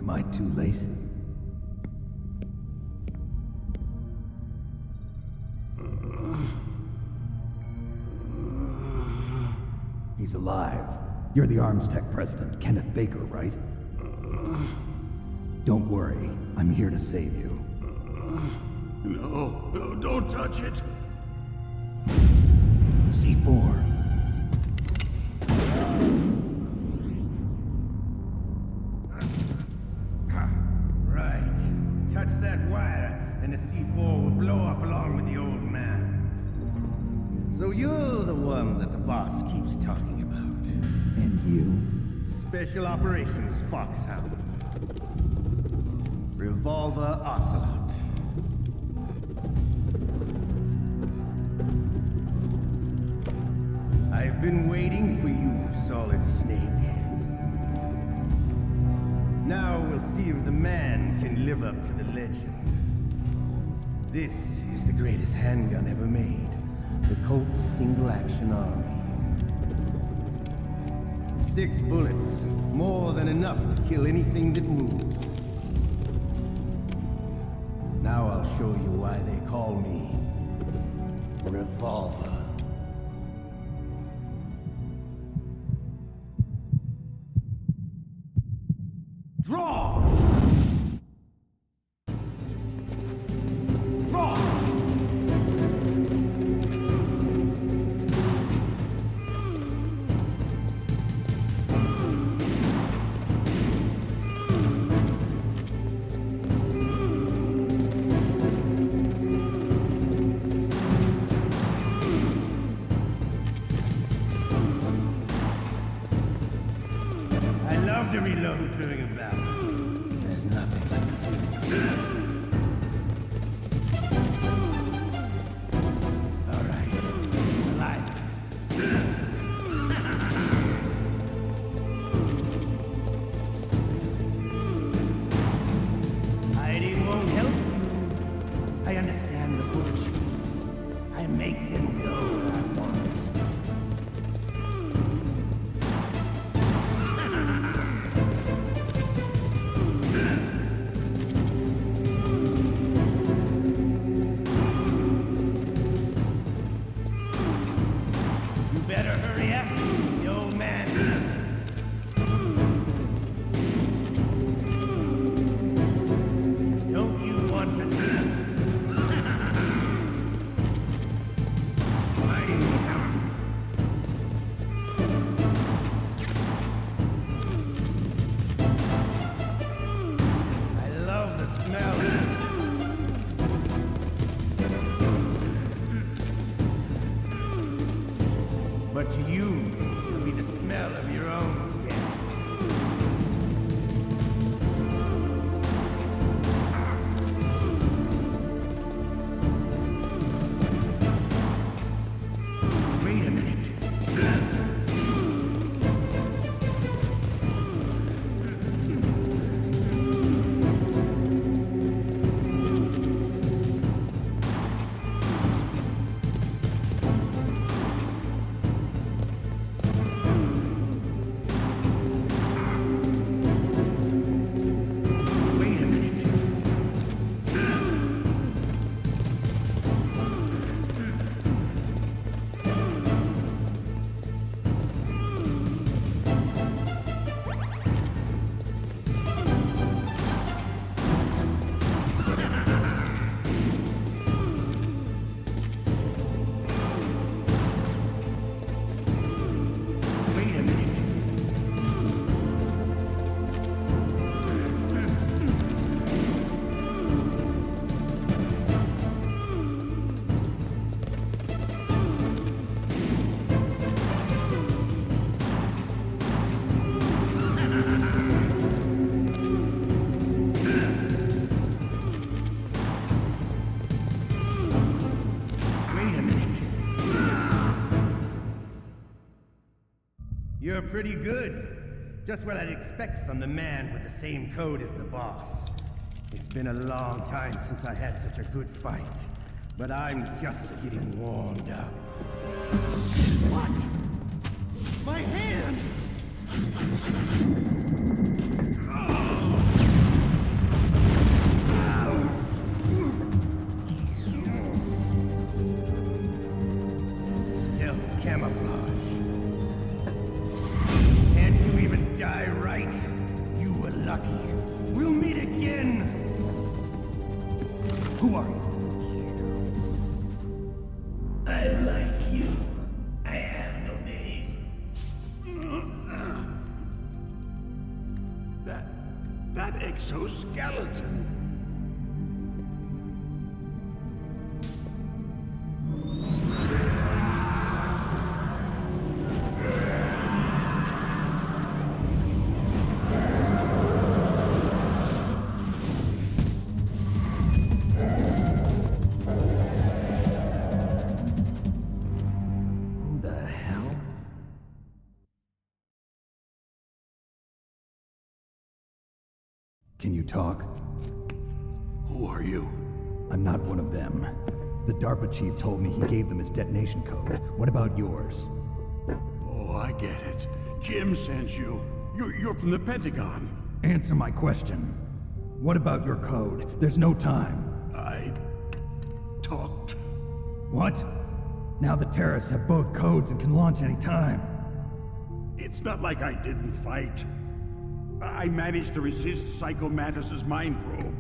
Am I too late? He's alive. You're the ArmsTech President, Kenneth Baker, right? Don't worry. I'm here to save you. No, don't touch it! C4. Right. Touch that wire, and the C4 will blow up along with the old man. So you're the one that the boss keeps talking about. And you? Special Operations Foxhound. Revolver Ocelot. I've been waiting for you, Solid Snake. Now we'll see if the man can live up to the legend. This is the greatest handgun ever made. The Colt Single Action Army. 6 bullets, more than enough to kill anything that moves. Now I'll show you why they call me Revolver. Draw! Draw! I love to reload during a battle. There's nothing like the feeling. All right, alive. Hiding won't help you. I understand the bullet shoots. I make them go where I want. Better hurry up, the old man. Don't you want to see? I love the smell. But to you, it'll be the smell of your own death. Wait a minute. You're pretty good. Just what I'd expect from the man with the same code as the boss. It's been a long time since I had such a good fight, but I'm just getting warmed up. What? My hand! Oh. Who are you? I'm like you. I have no name. That exoskeleton. Who the hell? Can you talk? Who are you? I'm not one of them. The DARPA chief told me he gave them his detonation code. What about yours? Oh, I get it. Jim sent you. You're from the Pentagon. Answer my question. What about your code? There's no time. I talked. What? Now the terrorists have both codes and can launch any time. It's not like I didn't fight. I managed to resist Psycho Mantis's mind probe.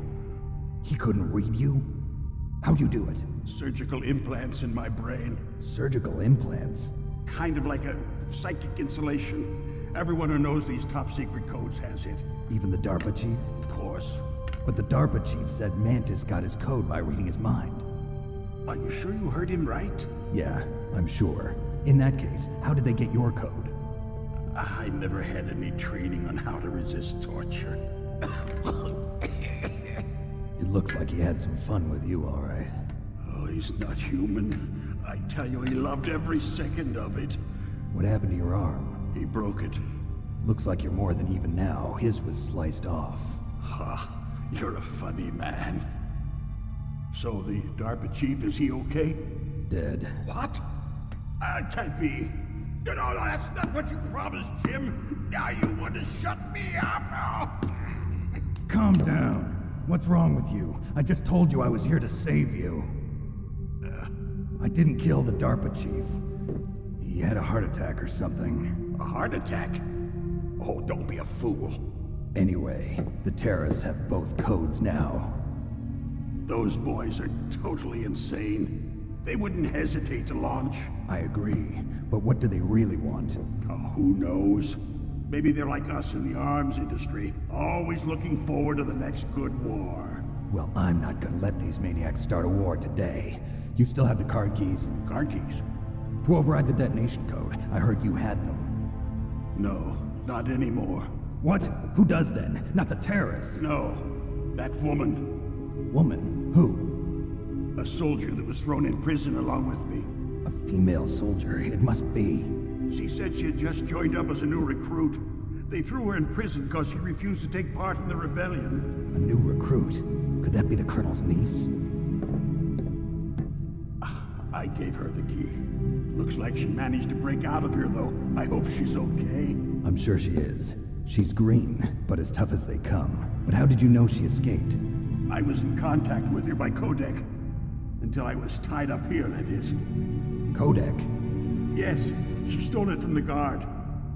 He couldn't read you? How'd you do it? Surgical implants in my brain. Surgical implants? Kind of like a psychic insulation. Everyone who knows these top secret codes has it. Even the DARPA chief? Of course. But the DARPA chief said Mantis got his code by reading his mind. Are you sure you heard him right? Yeah, I'm sure. In that case, how did they get your code? I never had any training on how to resist torture. It looks like he had some fun with you, all right. Oh, he's not human. I tell you, he loved every second of it. What happened to your arm? He broke it. Looks like you're more than even now. His was sliced off. Ha, you're a funny man. So the DARPA chief, is he okay? Dead. What? Can't be. No, that's not what you promised, Jim. Now you want to shut me up? Oh. Calm down. What's wrong with you? I just told you I was here to save you. I didn't kill the DARPA chief. He had a heart attack or something. A heart attack? Oh, don't be a fool. Anyway, the terrorists have both codes now. Those boys are totally insane. They wouldn't hesitate to launch. I agree, but what do they really want? Oh, who knows? Maybe they're like us in the arms industry, always looking forward to the next good war. Well, I'm not gonna let these maniacs start a war today. You still have the card keys? Card keys? To override the detonation code. I heard you had them. No, not anymore. What? Who does then? Not the terrorists. No, that woman. Woman? Who? A soldier that was thrown in prison along with me. A female soldier. It must be. She said she had just joined up as a new recruit. They threw her in prison because she refused to take part in the rebellion. A new recruit? Could that be the colonel's niece? I gave her the key. Looks like she managed to break out of here, though. I hope she's okay. I'm sure she is. She's green, but as tough as they come. But how did you know she escaped? I was in contact with her by codec. Until I was tied up here, that is. Codec? Yes, she stole it from the guard.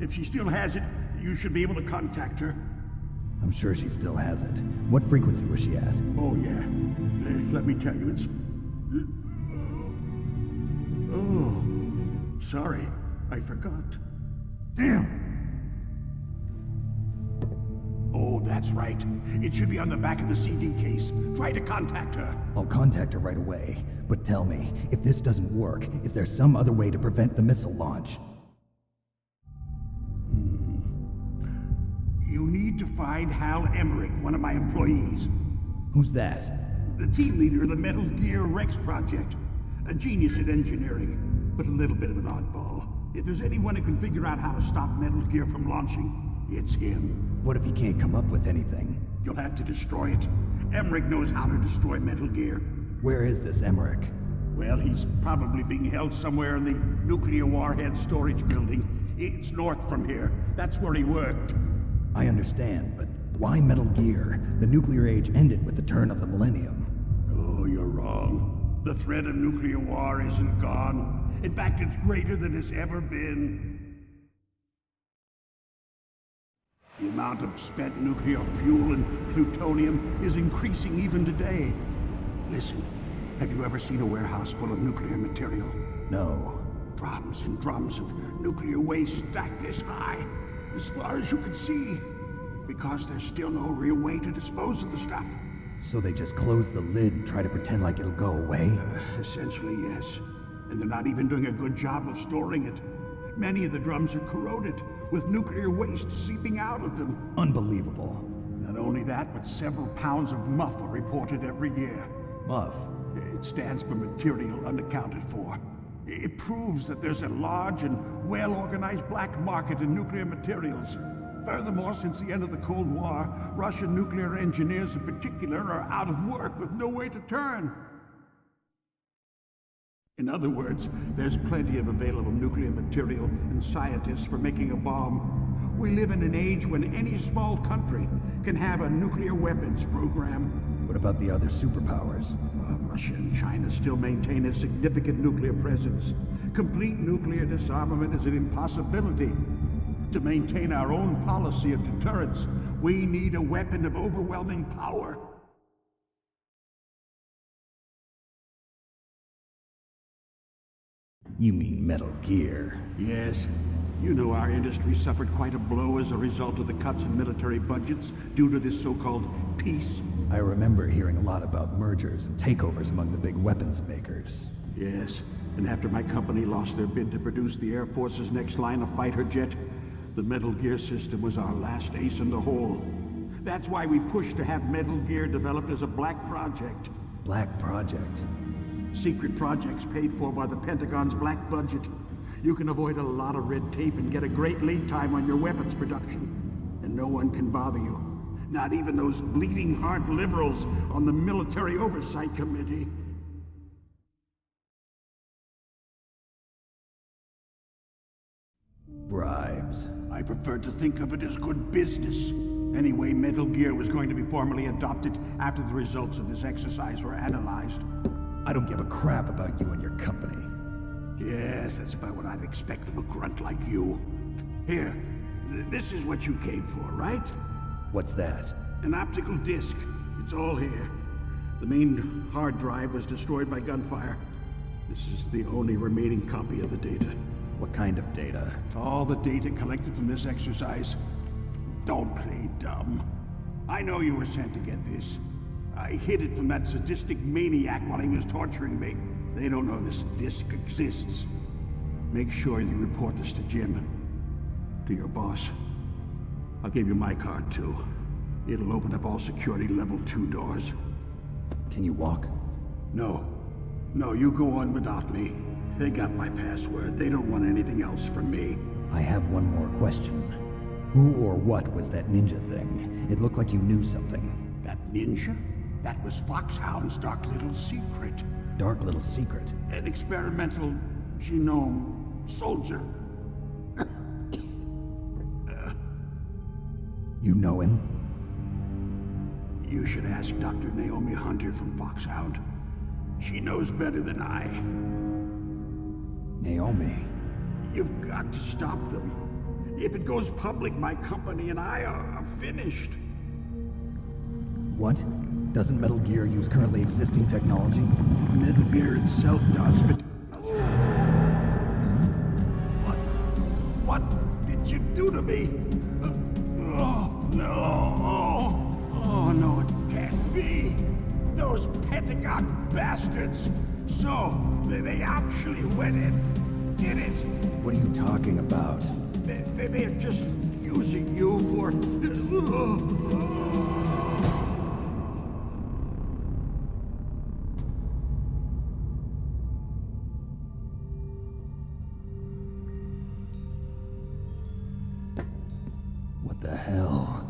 If she still has it, you should be able to contact her. I'm sure she still has it. What frequency was she at? Oh, yeah. Let me tell you, it's... Oh, sorry. I forgot. Damn! Oh, that's right. It should be on the back of the CD case. Try to contact her. I'll contact her right away. But tell me, if this doesn't work, is there some other way to prevent the missile launch? You need to find Hal Emmerich, one of my employees. Who's that? The team leader of the Metal Gear Rex project. A genius at engineering, but a little bit of an oddball. If there's anyone who can figure out how to stop Metal Gear from launching, it's him. What if he can't come up with anything? You'll have to destroy it. Emmerich knows how to destroy Metal Gear. Where is this Emmerich? Well, he's probably being held somewhere in the nuclear warhead storage building. It's north from here. That's where he worked. I understand, but why Metal Gear? The nuclear age ended with the turn of the millennium. Oh, you're wrong. The threat of nuclear war isn't gone. In fact, it's greater than it's ever been. The amount of spent nuclear fuel and plutonium is increasing even today. Listen, have you ever seen a warehouse full of nuclear material? No. Drums and drums of nuclear waste stacked this high, as far as you can see, because there's still no real way to dispose of the stuff. So they just close the lid and try to pretend like it'll go away? Essentially, yes. And they're not even doing a good job of storing it. Many of the drums are corroded, with nuclear waste seeping out of them. Unbelievable. Not only that, but several pounds of MUF are reported every year. MUF? It stands for material unaccounted for. It proves that there's a large and well-organized black market in nuclear materials. Furthermore, since the end of the Cold War, Russian nuclear engineers in particular are out of work with no way to turn. In other words, there's plenty of available nuclear material and scientists for making a bomb. We live in an age when any small country can have a nuclear weapons program. What about the other superpowers? Russia and China still maintain a significant nuclear presence. Complete nuclear disarmament is an impossibility. To maintain our own policy of deterrence, we need a weapon of overwhelming power. You mean Metal Gear? Yes. You know our industry suffered quite a blow as a result of the cuts in military budgets due to this so-called peace. I remember hearing a lot about mergers and takeovers among the big weapons makers. Yes, and after my company lost their bid to produce the Air Force's next line of fighter jet, the Metal Gear system was our last ace in the hole. That's why we pushed to have Metal Gear developed as a black project. Black Project? Secret projects paid for by the Pentagon's black budget. You can avoid a lot of red tape and get a great lead time on your weapons production. And no one can bother you. Not even those bleeding heart liberals on the Military Oversight Committee. Bribes. I prefer to think of it as good business. Anyway, Metal Gear was going to be formally adopted after the results of this exercise were analyzed. I don't give a crap about you and your company. Yes, that's about what I'd expect from a grunt like you. Here, this is what you came for, right? What's that? An optical disc. It's all here. The main hard drive was destroyed by gunfire. This is the only remaining copy of the data. What kind of data? All the data collected from this exercise. Don't play dumb. I know you were sent to get this. I hid it from that sadistic maniac while he was torturing me. They don't know this disc exists. Make sure you report this to Jim. To your boss. I'll give you my card too. It'll open up all security level 2 doors. Can you walk? No. No, you go on without me. They got my password. They don't want anything else from me. I have one more question. Who or what was that ninja thing? It looked like you knew something. That ninja? That was Foxhound's dark little secret. Dark little secret? An experimental genome soldier. You know him? You should ask Dr. Naomi Hunter from Foxhound. She knows better than I. Naomi? You've got to stop them. If it goes public, my company and I are finished. What? Doesn't Metal Gear use currently existing technology? Metal Gear itself does, but... What did you do to me? Oh, no. Oh, no, it can't be. Those Pentagon bastards. So, they actually went and did it. What are you talking about? They're just using you for... What the hell?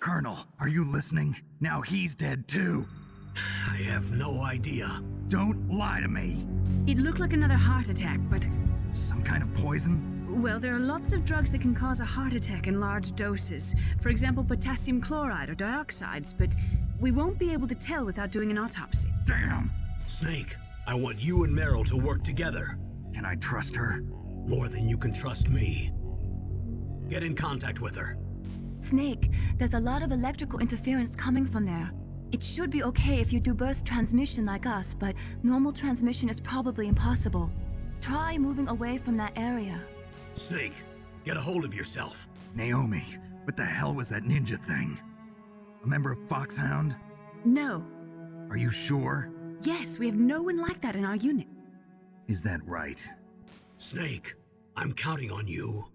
Colonel, are you listening? Now he's dead too. I have no idea. Don't lie to me. It looked like another heart attack, but... Some kind of poison? Well, there are lots of drugs that can cause a heart attack in large doses. For example, potassium chloride or dioxides, but we won't be able to tell without doing an autopsy. Damn. Snake, I want you and Meryl to work together. Can I trust her? More than you can trust me. Get in contact with her. Snake, there's a lot of electrical interference coming from there. It should be okay if you do burst transmission like us, but normal transmission is probably impossible. Try moving away from that area. Snake, get a hold of yourself. Naomi, what the hell was that ninja thing? A member of Foxhound? No. Are you sure? Yes, we have no one like that in our unit. Is that right? Snake, I'm counting on you.